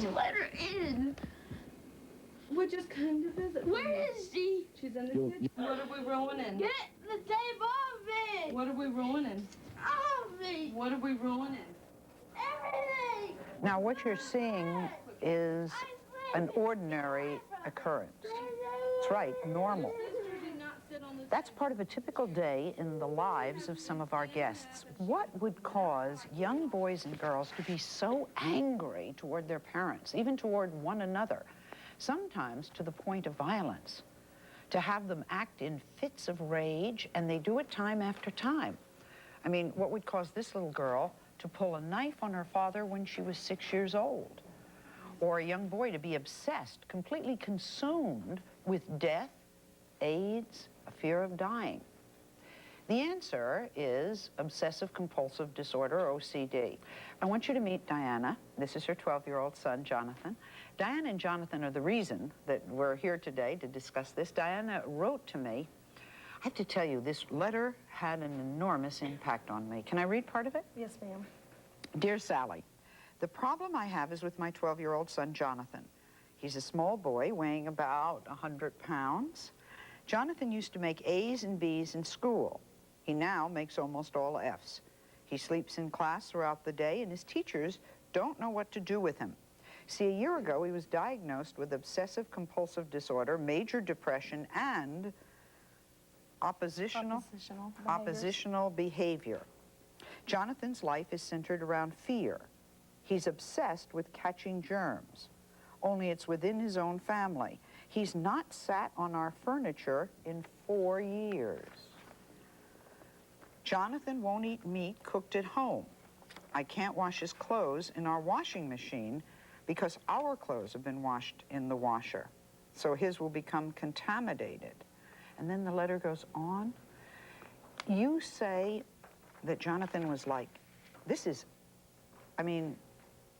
Let her in. We just came to visit. Where is she? She's in the kitchen. What are we ruining? Get the tape off me! What are we ruining? Off me! What are we ruining? Everything! Now, what you're seeing is an ordinary occurrence. That's right, normal. That's part of a typical day in the lives of some of our guests. What would cause young boys and girls to be so angry toward their parents, even toward one another, sometimes to the point of violence, to have them act in fits of rage, and they do it time after time? I mean, what would cause this little girl to pull a knife on her father when she was 6 years old? Or a young boy to be obsessed, completely consumed with death, AIDS, a fear of dying? The answer is obsessive-compulsive disorder, OCD. I want you to meet Diana. This is her 12-year-old son, Jonathan. Diana and Jonathan are the reason that we're here today to discuss this. Diana wrote to me. I have to tell you, this letter had an enormous impact on me. Can I read part of it? Yes, ma'am. Dear Sally, the problem I have is with my 12-year-old son, Jonathan. He's a small boy weighing about 100 pounds. Jonathan used to make A's and B's in school. He now makes almost all F's. He sleeps in class throughout the day, and his teachers don't know what to do with him. See, a year ago, he was diagnosed with obsessive-compulsive disorder, major depression, and oppositional behavior. Jonathan's life is centered around fear. He's obsessed with catching germs, only it's within his own family. He's not sat on our furniture in 4 years. Jonathan won't eat meat cooked at home. I can't wash his clothes in our washing machine because our clothes have been washed in the washer, so his will become contaminated. And then the letter goes on. You say that Jonathan was like, this is, I mean,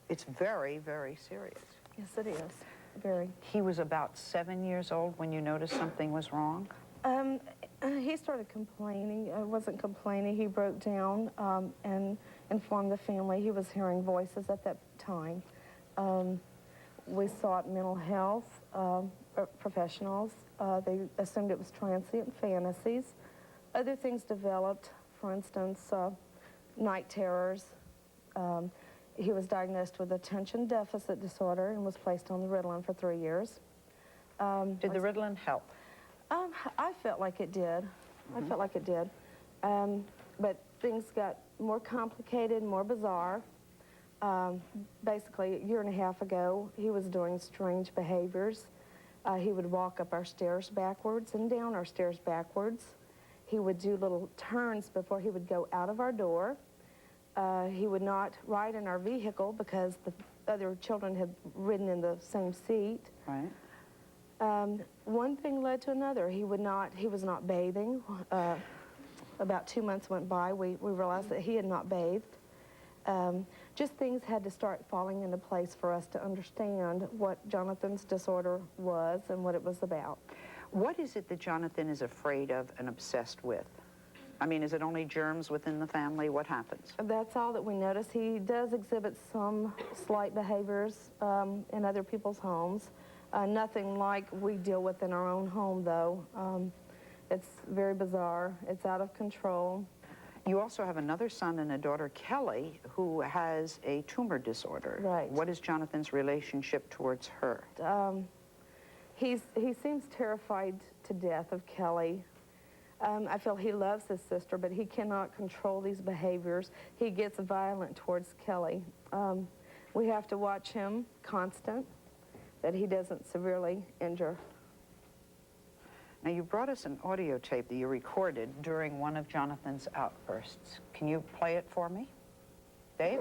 it's very, very serious. Yes, it is. Very. He was about 7 years old when you noticed something was wrong? He started complaining. Wasn't complaining. He broke down and informed the family. He was hearing voices at that time. We sought mental health professionals. They assumed it was transient fantasies. Other things developed, for instance, night terrors. He was diagnosed with attention deficit disorder and was placed on the Ritalin for 3 years. Did the Ritalin help? I felt like it did. I felt like it did. But things got more complicated, more bizarre. Basically, a year and a half ago, he was doing strange behaviors. He would walk up our stairs backwards and down our stairs backwards. He would do little turns before he would go out of our door. He would not ride in our vehicle because the other children had ridden in the same seat. Right. One thing led to another. He was not bathing. About 2 months went by. We realized that he had not bathed. Just things had to start falling into place for us to understand what Jonathan's disorder was and what it was about. What is it that Jonathan is afraid of and obsessed with? I mean, is it only germs within the family? What happens? That's all that we notice. He does exhibit some slight behaviors in other people's homes. Nothing like we deal with in our own home, though. It's very bizarre. It's out of control. You also have another son and a daughter, Kelly, who has a tumor disorder. Right. What is Jonathan's relationship towards her? He seems terrified to death of Kelly. I feel he loves his sister, but he cannot control these behaviors. He gets violent towards Kelly. We have to watch him constant, that he doesn't severely injure. Now, you brought us an audio tape that you recorded during one of Jonathan's outbursts. Can you play it for me? Dave?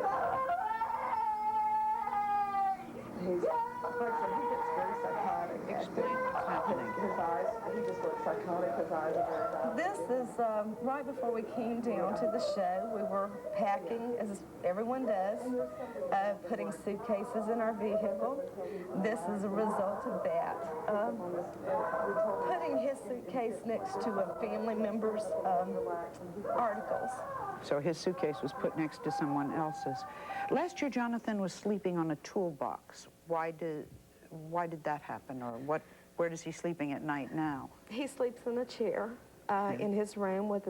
Like I said, he gets very psychotic. Explain what's happening. His eyes, he just looks psychotic. His eyes are very bad. This is right before we came down to the show. We were packing, as everyone does, putting suitcases in our vehicle. This is a result of that. Putting his suitcase next to a family member's articles. So his suitcase was put next to someone else's. Last year, Jonathan was sleeping on a toolbox. Why did that happen, or where is he sleeping at night now? He sleeps in a chair in his room with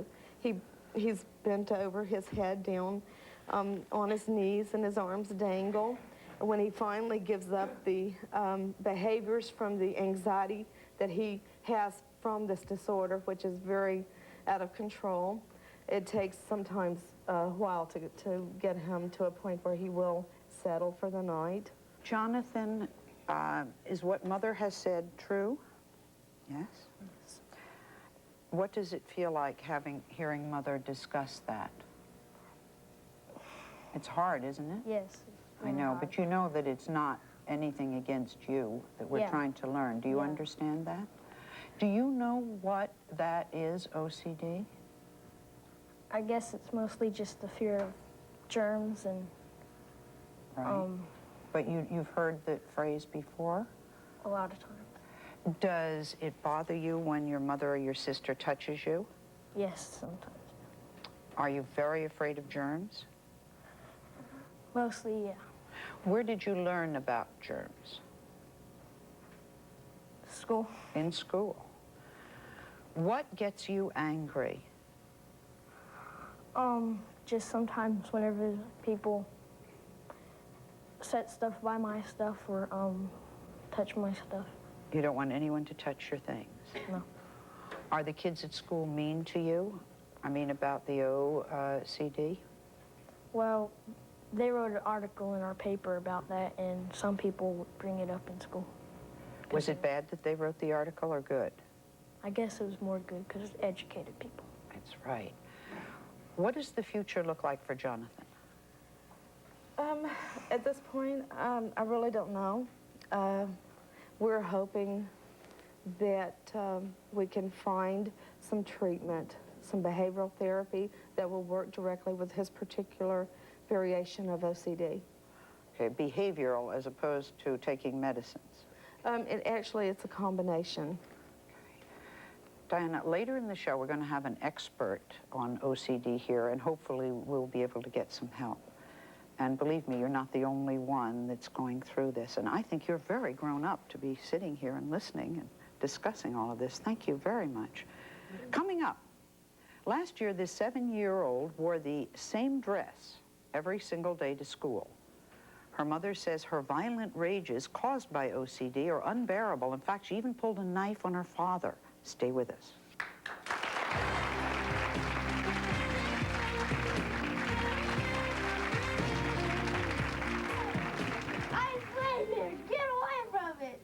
he's bent over, his head down on his knees, and his arms dangle. When he finally gives up the behaviors from the anxiety that he has from this disorder, which is very out of control, it takes sometimes a while to get him to a point where he will settle for the night. Jonathan, is what Mother has said true? Yes? Yes. What does it feel like hearing Mother discuss that? It's hard, isn't it? Yes. I know, but you know that it's not anything against you, that we're trying to learn. Do you understand that? Do you know what that is, OCD? I guess it's mostly just the fear of germs and... Right. But you've heard the phrase before? A lot of times. Does it bother you when your mother or your sister touches you? Yes, sometimes. Are you very afraid of germs? Mostly, yeah. Where did you learn about germs? School. In school. What gets you angry? Just sometimes whenever people set stuff by my stuff or touch my stuff. You don't want anyone to touch your things? No. Are the kids at school mean to you? I mean, about the OCD? Well, they wrote an article in our paper about that, and some people would bring it up in school. Was it bad that they wrote the article, or good? I guess it was more good because it educated people. That's right. What does the future look like for Jonathan? At this point, I really don't know. We're hoping that we can find some treatment, some behavioral therapy that will work directly with his particular variation of OCD. Okay, behavioral as opposed to taking medicines. It's a combination. Diana, later in the show, we're going to have an expert on OCD here, and hopefully we'll be able to get some help. And believe me, you're not the only one that's going through this. And I think you're very grown up to be sitting here and listening and discussing all of this. Thank you very much. Coming up, last year, this 7-year-old wore the same dress every single day to school. Her mother says her violent rages caused by OCD are unbearable. In fact, she even pulled a knife on her father. Stay with us. I swear there. Get away from it.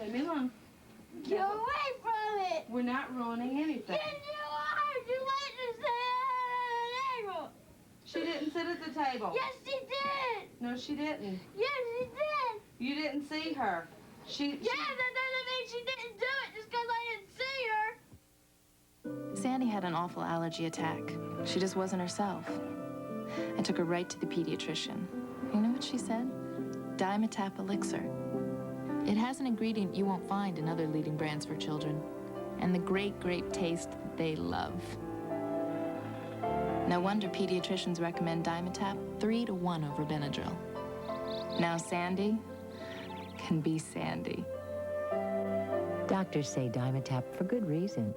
Leave me alone. Get away from it. We're not ruining anything. Yes, you are. You let her sit at the table. She didn't sit at the table. Yes, she did. No, she didn't. Yes, she did. You didn't see her. Yeah, that doesn't mean she didn't do it just because I didn't see her. Sandy had an awful allergy attack. She just wasn't herself. I took her right to the pediatrician. You know what she said? Dimetap elixir. It has an ingredient you won't find in other leading brands for children, and the great grape taste they love. No wonder pediatricians recommend Dimetap 3-to-1 over Benadryl. Now Sandy can be Sandy. Doctors say Dimetap for good reason.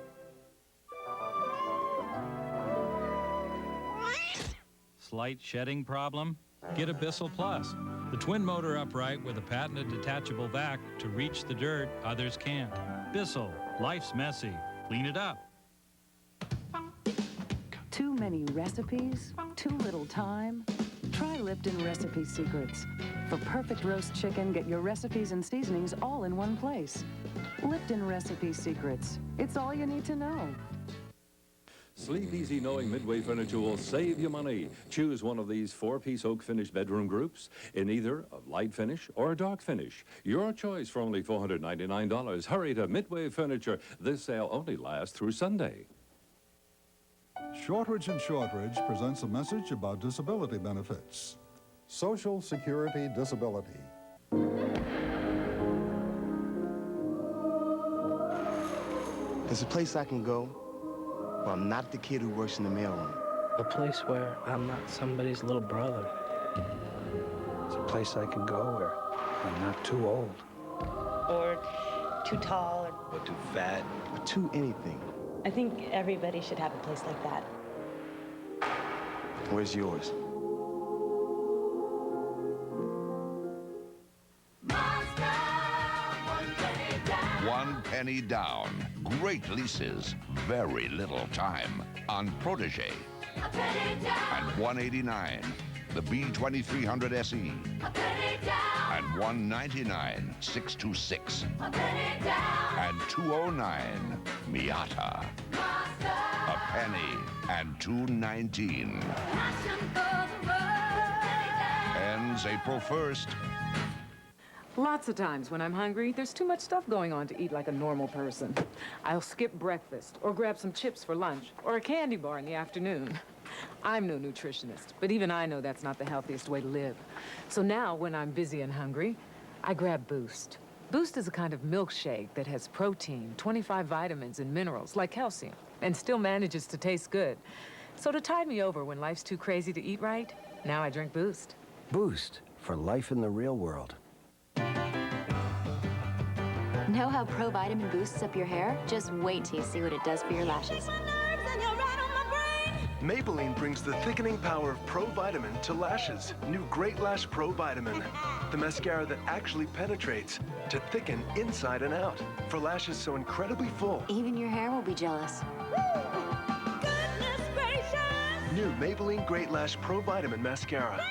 Slight shedding problem? Get a Bissell Plus, the twin motor upright with a patented detachable vac to reach the dirt others can't. Bissell, life's messy. Clean it up. Too many recipes? Too little time? Try Lipton Recipe Secrets. For perfect roast chicken, get your recipes and seasonings all in one place. Lipton Recipe Secrets. It's all you need to know. Sleep easy knowing Midway Furniture will save you money. Choose one of these 4-piece oak finish bedroom groups in either a light finish or a dark finish. Your choice for only $499. Hurry to Midway Furniture. This sale only lasts through Sunday. Shortridge & Shortridge presents a message about disability benefits. Social Security Disability. There's a place I can go where I'm not the kid who works in the mailroom. A place where I'm not somebody's little brother. It's a place I can go where I'm not too old. Or too tall. Or too fat. Or too anything. I think everybody should have a place like that. Where's yours? One penny down. Great leases, very little time on Protege. And $189, the B2300 SE. And $199, 626. And $209, Miata. A penny and $219. Ends April 1st. Lots of times when I'm hungry, there's too much stuff going on to eat like a normal person. I'll skip breakfast, or grab some chips for lunch, or a candy bar in the afternoon. I'm no nutritionist, but even I know that's not the healthiest way to live. So now, when I'm busy and hungry, I grab Boost. Boost is a kind of milkshake that has protein, 25 vitamins and minerals, like calcium, and still manages to taste good. So to tide me over when life's too crazy to eat right, now I drink Boost. Boost for life in the real world. Know how Pro Vitamin boosts up your hair? Just wait till you see what it does for your lashes. Maybelline brings the thickening power of Pro Vitamin to lashes. New Great Lash Pro Vitamin. The mascara that actually penetrates to thicken inside and out. For lashes so incredibly full. Even your hair will be jealous. New Maybelline Great Lash Pro Vitamin Mascara.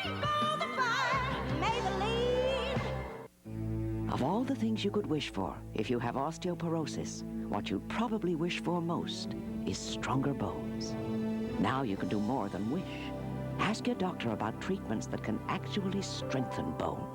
Of all the things you could wish for, if you have osteoporosis, what you'd probably wish for most is stronger bones. Now you can do more than wish. Ask your doctor about treatments that can actually strengthen bone.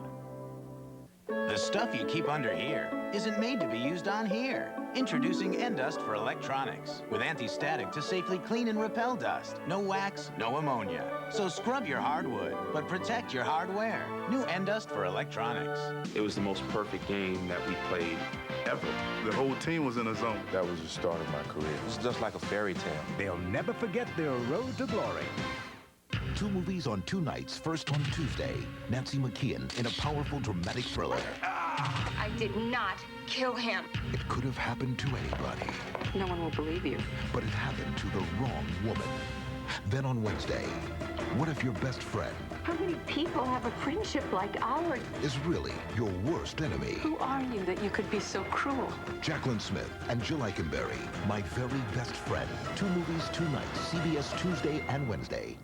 The stuff you keep under here isn't made to be used on here. Introducing Endust for electronics, with anti-static to safely clean and repel dust. No wax, no ammonia. So scrub your hardwood, but protect your hardware. New Endust for electronics. It was the most perfect game that we played ever. The whole team was in a zone. That was the start of my career. It's just like a fairy tale. They'll never forget their road to glory. 2 movies on 2 nights. First on Tuesday, Nancy McKeon in a powerful dramatic thriller. I did not kill him. It could have happened to anybody. No one will believe you. But it happened to the wrong woman. Then on Wednesday, what if your best friend How many people have a friendship like ours? is really your worst enemy? Who are you that you could be so cruel? Jacqueline Smith and Jill Eikenberry, My Very Best Friend. 2 movies, 2 nights. CBS Tuesday and Wednesday.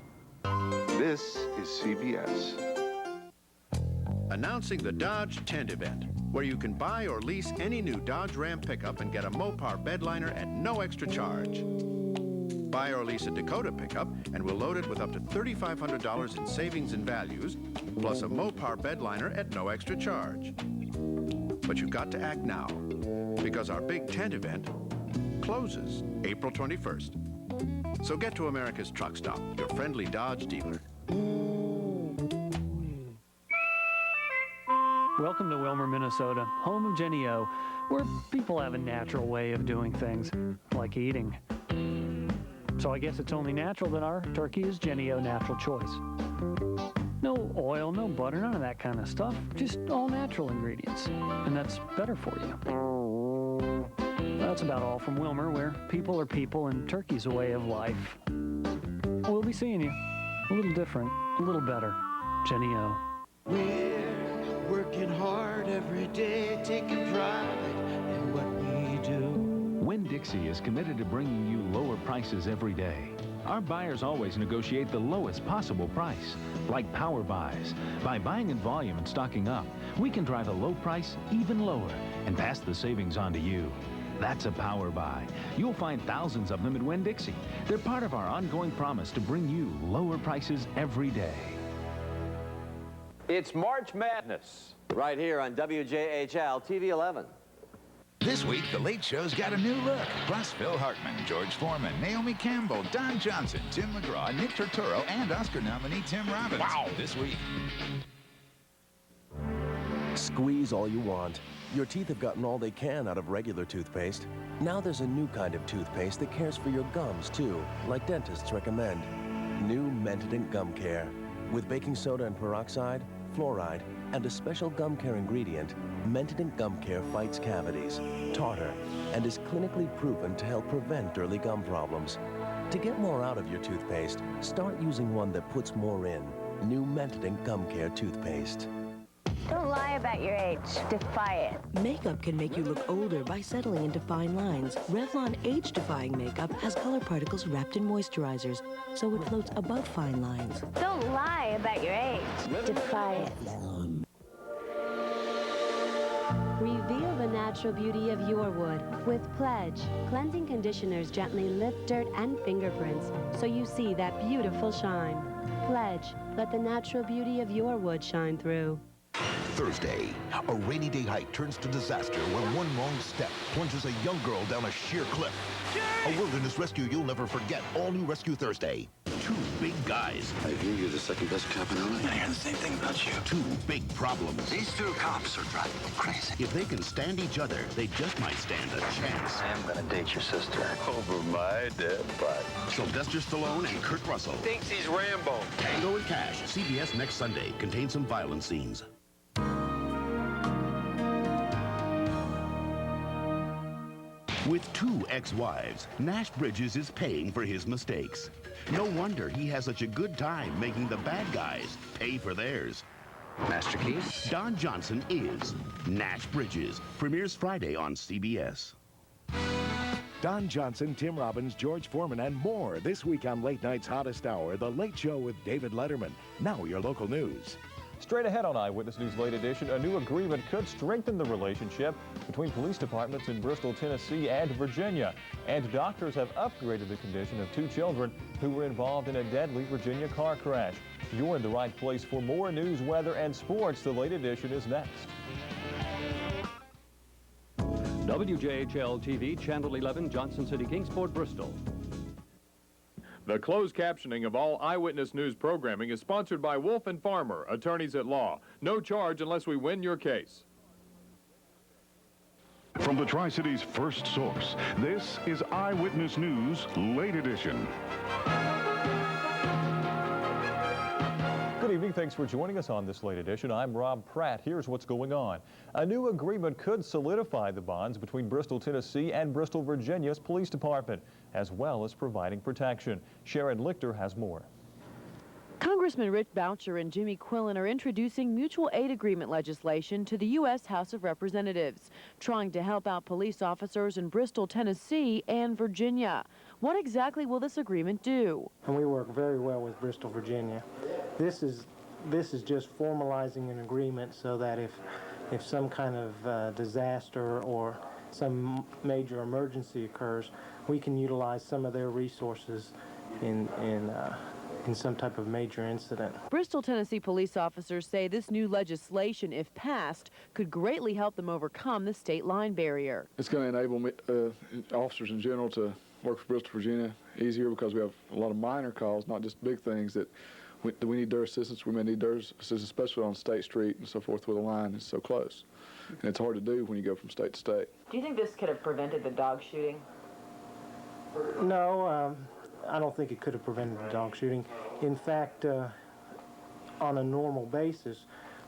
This is CBS. Announcing the Dodge Tent Event, where you can buy or lease any new Dodge Ram pickup and get a Mopar bedliner at no extra charge. Buy or lease a Dakota pickup, and we'll load it with up to $3,500 in savings and values, plus a Mopar bedliner at no extra charge. But you've got to act now, because our big tent event closes April 21st. So get to America's Truck Stop, your friendly Dodge dealer. Welcome to Wilmer, Minnesota, home of Jenny O, where people have a natural way of doing things, like eating. So I guess it's only natural that our turkey is Jenny O Natural Choice. No oil, no butter, none of that kind of stuff, just all natural ingredients. And that's better for you. That's about all from Wilmer, where people are people and turkey's a way of life. We'll be seeing you. A little different, a little better. Jenny O. We're working hard every day, taking pride in what we do. Winn-Dixie is committed to bringing you lower prices every day. Our buyers always negotiate the lowest possible price, like power buys. By buying in volume and stocking up, we can drive a low price even lower and pass the savings on to you. That's a power buy. You'll find thousands of them at Winn-Dixie. They're part of our ongoing promise to bring you lower prices every day. It's March Madness, right here on WJHL TV 11. This week, The Late Show's got a new look. Plus, Phil Hartman, George Foreman, Naomi Campbell, Don Johnson, Tim McGraw, Nick Turturro, and Oscar nominee Tim Robbins. Wow! This week. Squeeze all you want. Your teeth have gotten all they can out of regular toothpaste. Now there's a new kind of toothpaste that cares for your gums, too, like dentists recommend. New Mentadent Gum Care. With baking soda and peroxide, fluoride, and a special gum care ingredient, Mentadent Gum Care fights cavities, tartar, and is clinically proven to help prevent early gum problems. To get more out of your toothpaste, start using one that puts more in. New Mentadent Gum Care toothpaste. Don't lie about your age. Defy it. Makeup can make you look older by settling into fine lines. Revlon age-defying makeup has color particles wrapped in moisturizers, so it floats above fine lines. Don't lie about your age. Defy it. Reveal the natural beauty of your wood with Pledge. Cleansing conditioners gently lift dirt and fingerprints so you see that beautiful shine. Pledge. Let the natural beauty of your wood shine through. Thursday, a rainy day hike turns to disaster when one wrong step plunges a young girl down a sheer cliff. A wilderness rescue you'll never forget. All new Rescue Thursday. Two big guys. I hear you're the second best cop in LA. I hear the same thing about you. Two big problems. These two cops are driving me crazy. If they can stand each other, they just might stand a chance. I am gonna date your sister. Over my dead body. Sylvester Stallone and Kurt Russell. Thinks he's Rambo. Tango and Cash. CBS next Sunday. Contains some violent scenes. With two ex-wives, Nash Bridges is paying for his mistakes. No wonder he has such a good time making the bad guys pay for theirs. Master Keys? Don Johnson is Nash Bridges. Premieres Friday on CBS. Don Johnson, Tim Robbins, George Foreman, and more this week on Late Night's Hottest Hour, The Late Show with David Letterman. Now your local news. Straight ahead on Eyewitness News Late Edition, a new agreement could strengthen the relationship between police departments in Bristol, Tennessee and Virginia. And doctors have upgraded the condition of two children who were involved in a deadly Virginia car crash. You're in the right place for more news, weather, and sports. The Late Edition is next. WJHL TV, Channel 11, Johnson City, Kingsport, Bristol. The closed captioning of all Eyewitness News programming is sponsored by Wolf & Farmer, attorneys at law. No charge unless we win your case. From the Tri-City's first source, this is Eyewitness News Late Edition. Good evening. Thanks for joining us on this Late Edition. I'm Rob Pratt. Here's what's going on. A new agreement could solidify the bonds between Bristol, Tennessee and Bristol, Virginia's police department, as well as providing protection. Sharon Lichter has more. Congressman Rich Boucher and Jimmy Quillen are introducing mutual aid agreement legislation to the U.S. House of Representatives, trying to help out police officers in Bristol, Tennessee and Virginia. What exactly will this agreement do? And we work very well with Bristol, Virginia. This is just formalizing an agreement so that if some kind of disaster or some major emergency occurs, we can utilize some of their resources in some type of major incident. Bristol, Tennessee police officers say this new legislation, if passed, could greatly help them overcome the state line barrier. It's going to enable officers in general to work for Bristol, Virginia easier because we have a lot of minor calls, not just big things that we need their assistance. We may need their assistance, especially on State Street and so forth where the line is so close. And it's hard to do when you go from state to state. Do you think this could have prevented the dog shooting? No, I don't think it could have prevented the dog shooting. In fact, on a normal basis,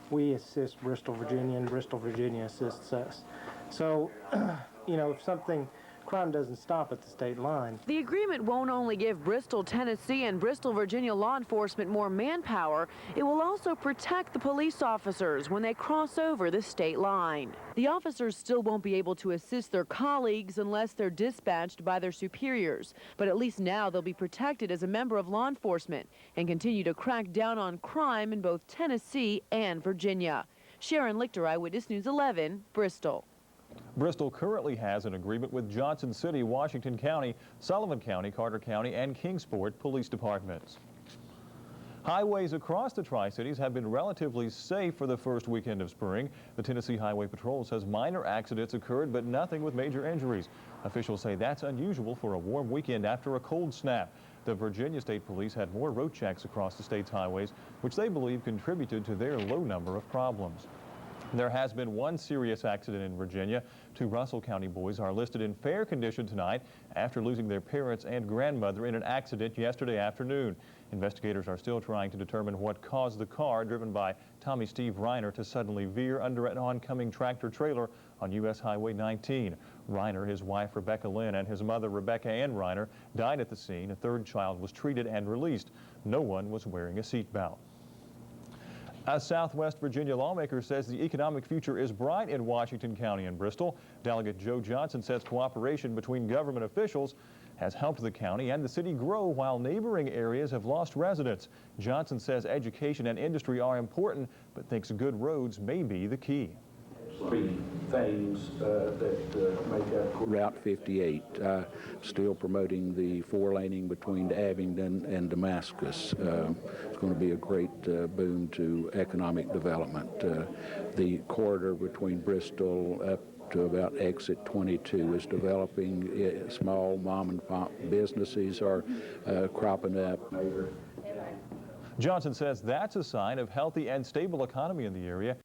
we assist Bristol, Virginia, and Bristol, Virginia assists us. So, if crime doesn't stop at the state line. The agreement won't only give Bristol, Tennessee and Bristol, Virginia law enforcement more manpower, it will also protect the police officers when they cross over the state line. The officers still won't be able to assist their colleagues unless they're dispatched by their superiors, but at least now they'll be protected as a member of law enforcement and continue to crack down on crime in both Tennessee and Virginia. Sharon Lichter, Eyewitness News 11, Bristol. Bristol currently has an agreement with Johnson City, Washington County, Sullivan County, Carter County, and Kingsport police departments. Highways across the Tri-Cities have been relatively safe for the first weekend of spring. The Tennessee Highway Patrol says minor accidents occurred, but nothing with major injuries. Officials say that's unusual for a warm weekend after a cold snap. The Virginia State Police had more road checks across the state's highways, which they believe contributed to their low number of problems. There has been one serious accident in Virginia. Two Russell County boys are listed in fair condition tonight after losing their parents and grandmother in an accident yesterday afternoon. Investigators are still trying to determine what caused the car driven by Tommy Steve Reiner to suddenly veer under an oncoming tractor trailer on U.S. Highway 19. Reiner, his wife Rebecca Lynn, and his mother Rebecca Ann Reiner died at the scene. A third child was treated and released. No one was wearing a seatbelt. A Southwest Virginia lawmaker says the economic future is bright in Washington County and Bristol. Delegate Joe Johnson says cooperation between government officials has helped the county and the city grow while neighboring areas have lost residents. Johnson says education and industry are important, but thinks good roads may be the key. Three things that make up Route 58. Still promoting the four-laning between Abingdon and Damascus. It's going to be a great boon to economic development. The corridor between Bristol up to about exit 22 is developing. Small mom and pop businesses are cropping up. Johnson says that's a sign of healthy and stable economy in the area.